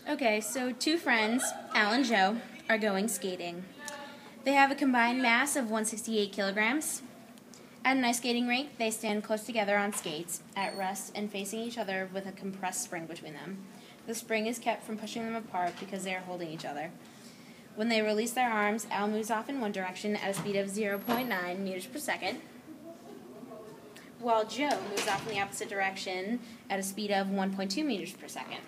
Okay, so two friends, Al and Joe, are going skating. They have a combined mass of 168 kilograms. At an ice skating rink, they stand close together on skates, at rest, and facing each other with a compressed spring between them. The spring is kept from pushing them apart because they are holding each other. When they release their arms, Al moves off in one direction at a speed of 0.9 meters per second, while Joe moves off in the opposite direction at a speed of 1.2 meters per second.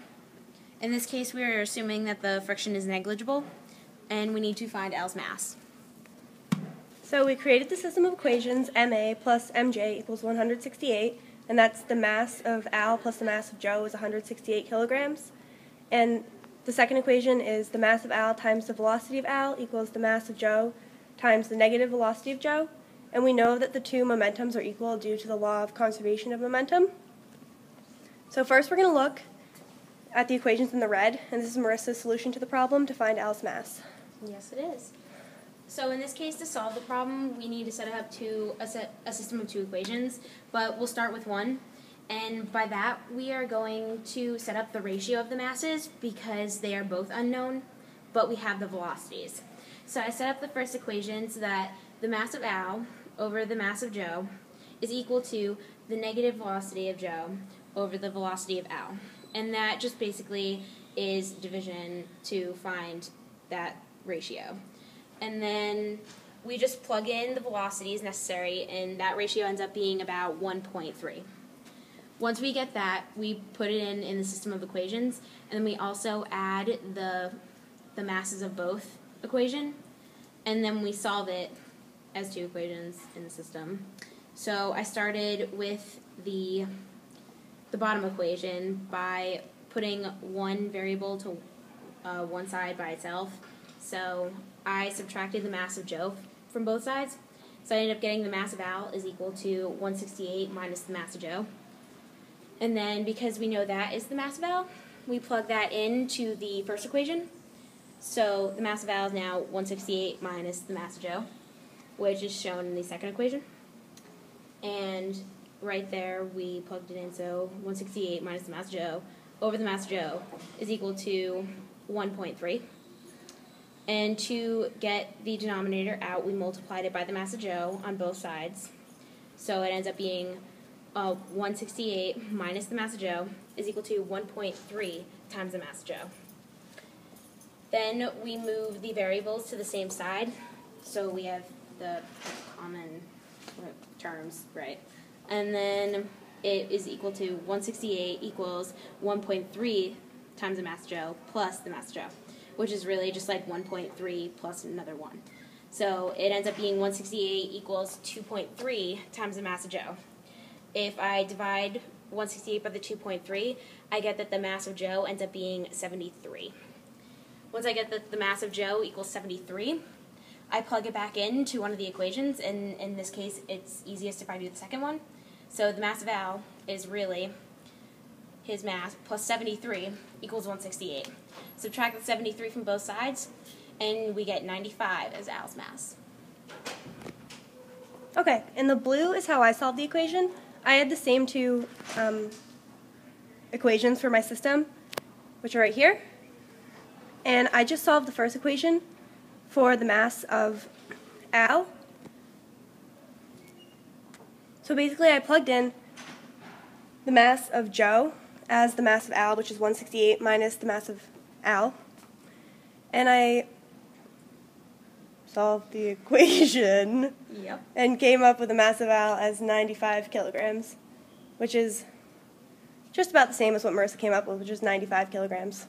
In this case, we are assuming that the friction is negligible, and we need to find Al's mass. So we created the system of equations, MA plus MJ equals 168, and that's the mass of Al plus the mass of Joe is 168 kilograms. And the second equation is the mass of Al times the velocity of Al equals the mass of Joe times the negative velocity of Joe. And we know that the two momentums are equal due to the law of conservation of momentum. So first we're going to look at the equations in the red, and this is Marissa's solution to the problem to find Al's mass. Yes, it is. So in this case, to solve the problem, we need to set up a system of two equations, but we'll start with one. And by that, we are going to set up the ratio of the masses because they are both unknown, but we have the velocities. So I set up the first equation so that the mass of Al over the mass of Joe is equal to the negative velocity of Joe over the velocity of Al. And that just basically is division to find that ratio. And then we just plug in the velocities necessary, and that ratio ends up being about 1.3. Once we get that, we put it in the system of equations, and then we also add the masses of both equation, and then we solve it as two equations in the system. So I started with the bottom equation by putting one variable to one side by itself. So I subtracted the mass of Joe from both sides. So I ended up getting the mass of Al is equal to 168 minus the mass of Joe. And then because we know that is the mass of Al, we plug that into the first equation. So the mass of Al is now 168 minus the mass of Joe, which is shown in the second equation. And right there, we plugged it in, so 168 minus the mass of Joe over the mass of Joe is equal to 1.3. And to get the denominator out, we multiplied it by the mass of Joe on both sides. So it ends up being 168 minus the mass of Joe is equal to 1.3 times the mass of Joe. Then we move the variables to the same side, so we have the common terms, right? And then it is equal to 168 equals 1.3 times the mass of Joe plus the mass of Joe, which is really just like 1.3 plus another 1. So it ends up being 168 equals 2.3 times the mass of Joe. If I divide 168 by the 2.3, I get that the mass of Joe ends up being 73. Once I get that the mass of Joe equals 73, I plug it back into one of the equations, and in this case, it's easiest if I do the second one. So the mass of Al is really his mass plus 73 equals 168. Subtract the 73 from both sides, and we get 95 as Al's mass. Okay, and the blue is how I solved the equation. I had the same two equations for my system, which are right here. And I just solved the first equation for the mass of Al. So basically I plugged in the mass of Joe as the mass of Al, which is 168 minus the mass of Al. And I solved the equation and came up with the mass of Al as 95 kilograms, which is just about the same as what Marissa came up with, which is 95 kilograms.